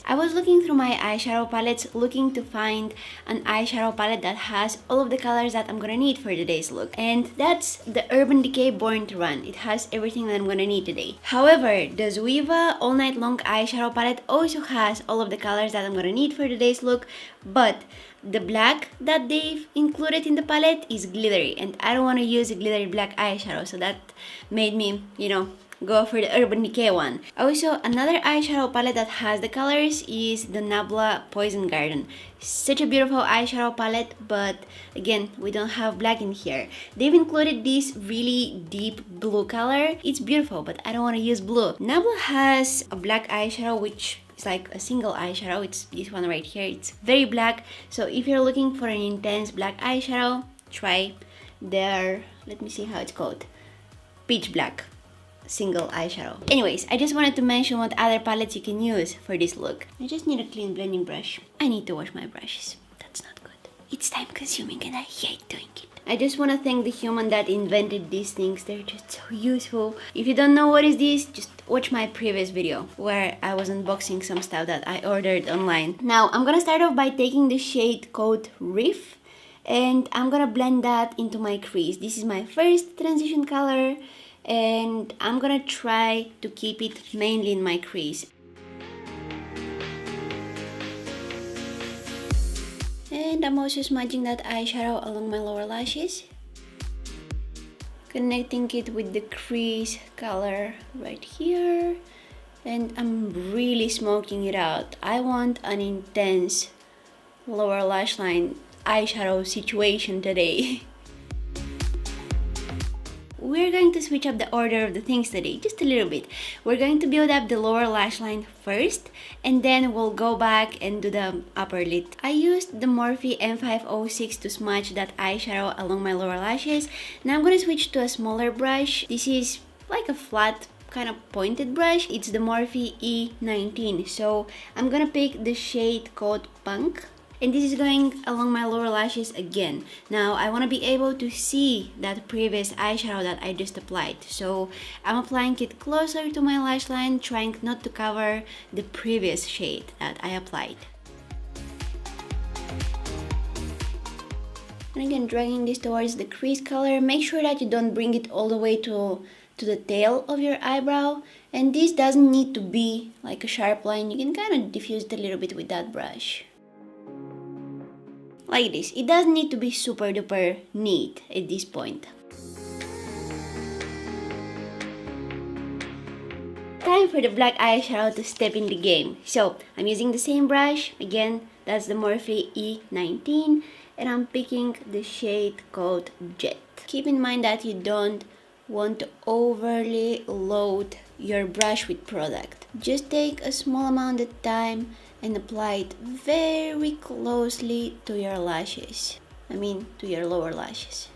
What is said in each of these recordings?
I was looking through my eyeshadow palettes looking to find an eyeshadow palette that has all of the colors that I'm gonna need for today's look. And that's the Urban Decay Born to Run. It has everything that I'm gonna need today. However, the Zoeva All Night Long eyeshadow palette also has all of the colors that I'm gonna need for today's look, but the black that they've included in the palette is glittery and I don't want to use a glittery black eyeshadow, so that made me, go for the Urban Decay one. Also, another eyeshadow palette that has the colors is the Nabla Poison Garden. Such a beautiful eyeshadow palette, but again, we don't have black in here. They've included this really deep blue color. It's beautiful, but I don't want to use blue. Nabla has a black eyeshadow which is like a single eyeshadow. It's this one right here. It's very black, so if you're looking for an intense black eyeshadow, try their, let me see how it's called, Peach Black single eyeshadow. Anyways, I just wanted to mention what other palettes you can use for this look. I just need a clean blending brush. I need to wash my brushes. That's not good. It's time consuming and I hate doing it. I just want to thank the human that invented these things. They're just so useful. If you don't know what is this, just watch my previous video where I was unboxing some stuff that I ordered online. Now, I'm gonna start off by taking the shade called Reef and I'm gonna blend that into my crease. This is my first transition color and I'm gonna try to keep it mainly in my crease. And I'm also smudging that eyeshadow along my lower lashes, connecting it with the crease color right here, and I'm really smoking it out. I want an intense lower lash line eyeshadow situation today. We're going to switch up the order of the things today, just a little bit. We're going to build up the lower lash line first, and then we'll go back and do the upper lid. I used the Morphe M506 to smudge that eyeshadow along my lower lashes. Now I'm going to switch to a smaller brush. This is like a flat, kind of pointed brush. It's the Morphe E19. So I'm going to pick the shade called Punk. And this is going along my lower lashes again. Now I want to be able to see that previous eyeshadow that I just applied. So I'm applying it closer to my lash line, trying not to cover the previous shade that I applied. And again, dragging this towards the crease color. Make sure that you don't bring it all the way to the tail of your eyebrow. And this doesn't need to be like a sharp line. You can kind of diffuse it a little bit with that brush. Like this. It doesn't need to be super duper neat at this point. Time for the black eyeshadow to step in the game. So I'm using the same brush. Again, that's the Morphe E19. And I'm picking the shade called Jet. Keep in mind that you don't want to overly load your brush with product. Just take a small amount at time and apply it very closely to your lashes. To your lower lashes.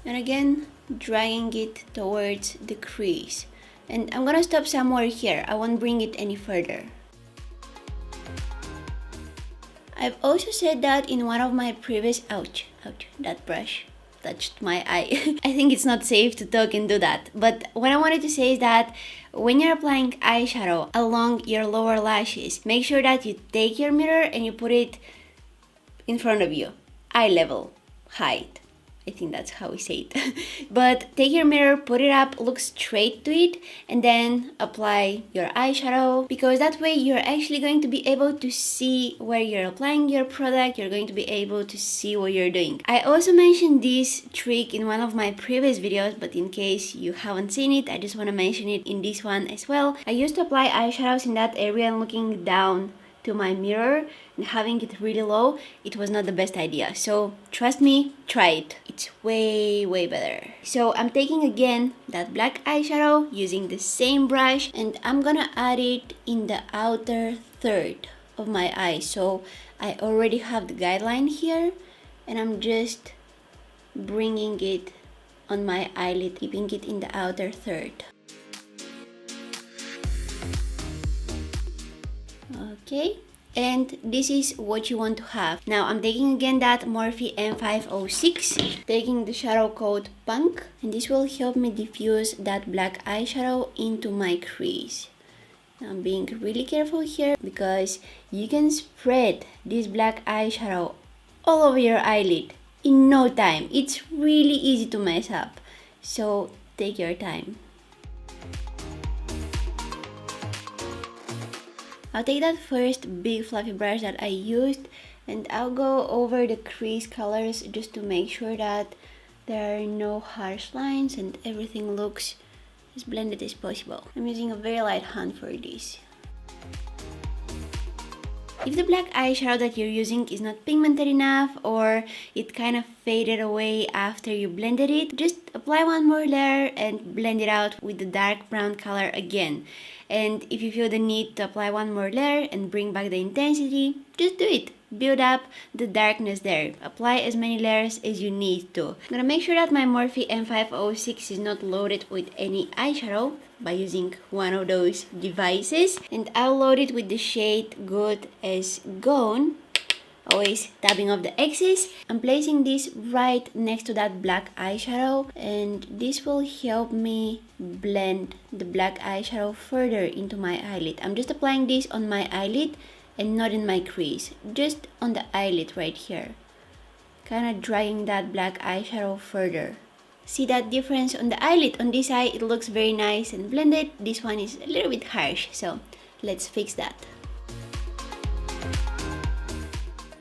And again, dragging it towards the crease. And I'm gonna stop somewhere here. I won't bring it any further. I've also said that in one of my previous, ouch, that brush touched my eye. I think it's not safe to talk and do that. But what I wanted to say is that when you're applying eyeshadow along your lower lashes, make sure that you take your mirror and you put it in front of you, eye level height. I think that's how we say it. But take your mirror, put it up, look straight to it, and then apply your eyeshadow, because that way you're actually going to be able to see where you're applying your product. You're going to be able to see what you're doing. I also mentioned this trick in one of my previous videos, but in case you haven't seen it, I just want to mention it in this one as well. I used to apply eyeshadows in that area and looking down to my mirror and having it really low. It was not the best idea, so trust me, try it. It's way better. So I'm taking again that black eyeshadow using the same brush, and I'm gonna add it in the outer third of my eye. So I already have the guideline here, and I'm just bringing it on my eyelid, keeping it in the outer third. Okay, and this is what you want to have. Now I'm taking again that Morphe M506, taking the shadow coat Punk, and this will help me diffuse that black eyeshadow into my crease. Now I'm being really careful here because you can spread this black eyeshadow all over your eyelid in no time. It's really easy to mess up, so take your time. I'll take that first big fluffy brush that I used and I'll go over the crease colors just to make sure that there are no harsh lines and everything looks as blended as possible. I'm using a very light hand for this. If the black eyeshadow that you're using is not pigmented enough or it kind of faded away after you blended it, just apply one more layer and blend it out with the dark brown color again. And if you feel the need to apply one more layer and bring back the intensity, just do it. Build up the darkness there. Apply as many layers as you need to. I'm gonna make sure that my Morphe M506 is not loaded with any eyeshadow by using one of those devices. And I'll load it with the shade Good as Gone. Always tapping off the excess. I'm placing this right next to that black eyeshadow, and this will help me blend the black eyeshadow further into my eyelid. I'm just applying this on my eyelid and not in my crease, just on the eyelid right here, kind of dragging that black eyeshadow further. See that difference on the eyelid? On this eye it looks very nice and blended. This one is a little bit harsh, so let's fix that.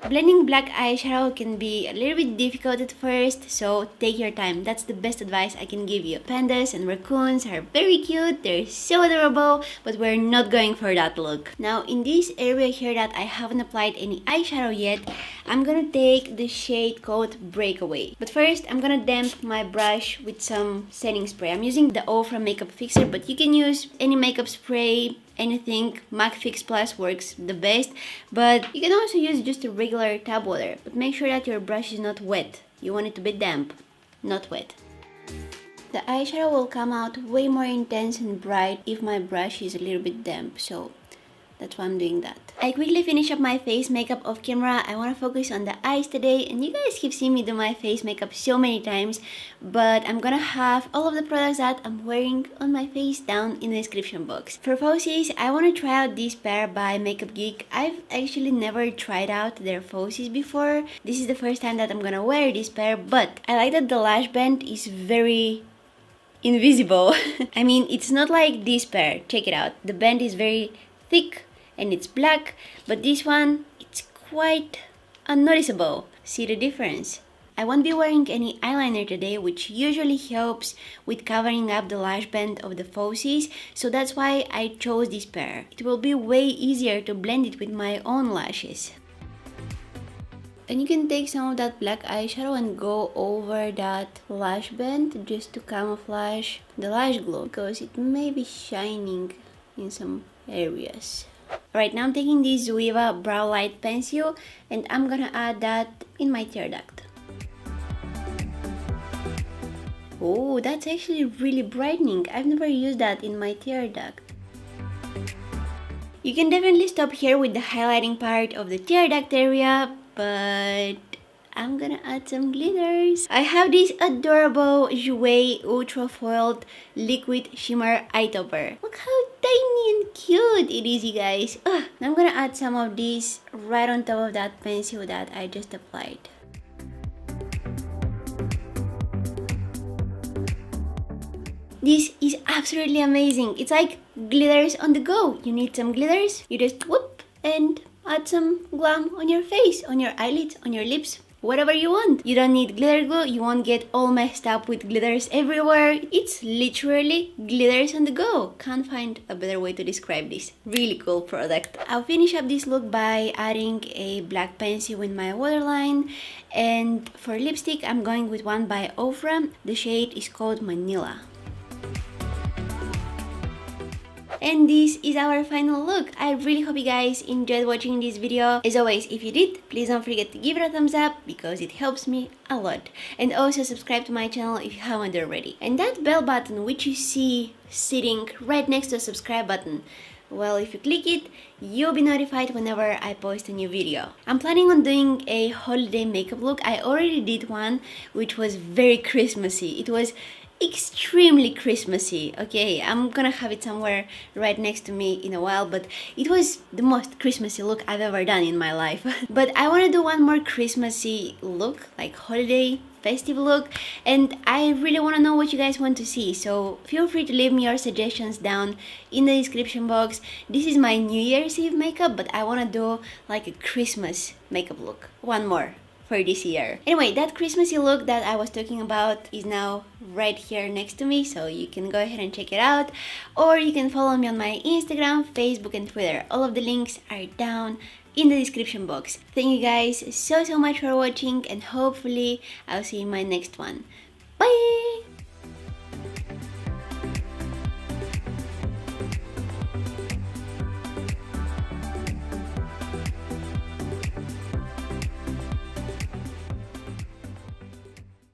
Blending black eyeshadow can be a little bit difficult at first, so take your time. That's the best advice I can give you. Pandas and raccoons are very cute, they're so adorable, but we're not going for that look. Now in this area here that I haven't applied any eyeshadow yet, I'm gonna take the shade called Breakaway. But first, I'm gonna damp my brush with some setting spray. I'm using the O from Makeup Fixer, but you can use any makeup spray, anything. MAC Fix Plus works the best, but you can also use just a regular tap water. But make sure that your brush is not wet. You want it to be damp, not wet. The eyeshadow will come out way more intense and bright if my brush is a little bit damp, so that's why I'm doing that. I quickly finish up my face makeup off camera. I want to focus on the eyes today, and you guys have seen me do my face makeup so many times, but I'm gonna have all of the products that I'm wearing on my face down in the description box. For Fossis, I want to try out this pair by Makeup Geek. I've actually never tried out their Fossis before. This is the first time that I'm gonna wear this pair, but I like that the lash band is very invisible. I mean, it's not like this pair. Check it out. The band is very thick and it's black, but this one, it's quite unnoticeable. See the difference? I won't be wearing any eyeliner today, which usually helps with covering up the lash band of the Fossis, so that's why I chose this pair. It will be way easier to blend it with my own lashes. And you can take some of that black eyeshadow and go over that lash band just to camouflage the lash glue, because it may be shining in some areas. Alright, now I'm taking this Zoeva Brow Light Pencil and I'm gonna add that in my tear duct. Oh, that's actually really brightening. I've never used that in my tear duct. You can definitely stop here with the highlighting part of the tear duct area, but I'm gonna add some glitters. I have this adorable Jouer Ultra Foiled Liquid Shimmer Eye Topper. Look how tiny and cute it is, you guys. I'm gonna add some of this right on top of that pencil that I just applied. This is absolutely amazing. It's like glitters on the go. You need some glitters, you just whoop and add some glam on your face, on your eyelids, on your lips, whatever you want. You don't need glitter glue, you won't get all messed up with glitters everywhere. It's literally glitters on the go. Can't find a better way to describe this. Really cool product. I'll finish up this look by adding a black pencil in my waterline, and for lipstick I'm going with one by Ofra. The shade is called Manila. And this is our final look. I really hope you guys enjoyed watching this video. As always, if you did, please don't forget to give it a thumbs up because it helps me a lot. And also subscribe to my channel if you haven't already. And that bell button which you see sitting right next to the subscribe button, Well, if you click it, you'll be notified whenever I post a new video. I'm planning on doing a holiday makeup look. I already did one which was very Christmassy. It was extremely Christmassy. Okay, I'm gonna have it somewhere right next to me in a while, but it was the most Christmassy look I've ever done in my life. But I want to do one more Christmassy look, like holiday festive look, and I really want to know what you guys want to see, so feel free to leave me your suggestions down in the description box. This is my New Year's Eve makeup, but I want to do like a Christmas makeup look, one more for this year. Anyway, that Christmassy look that I was talking about is now right here next to me, so you can go ahead and check it out, or you can follow me on my Instagram, Facebook and Twitter. All of the links are down in the description box. Thank you guys so much for watching, and hopefully I'll see you in my next one. Bye!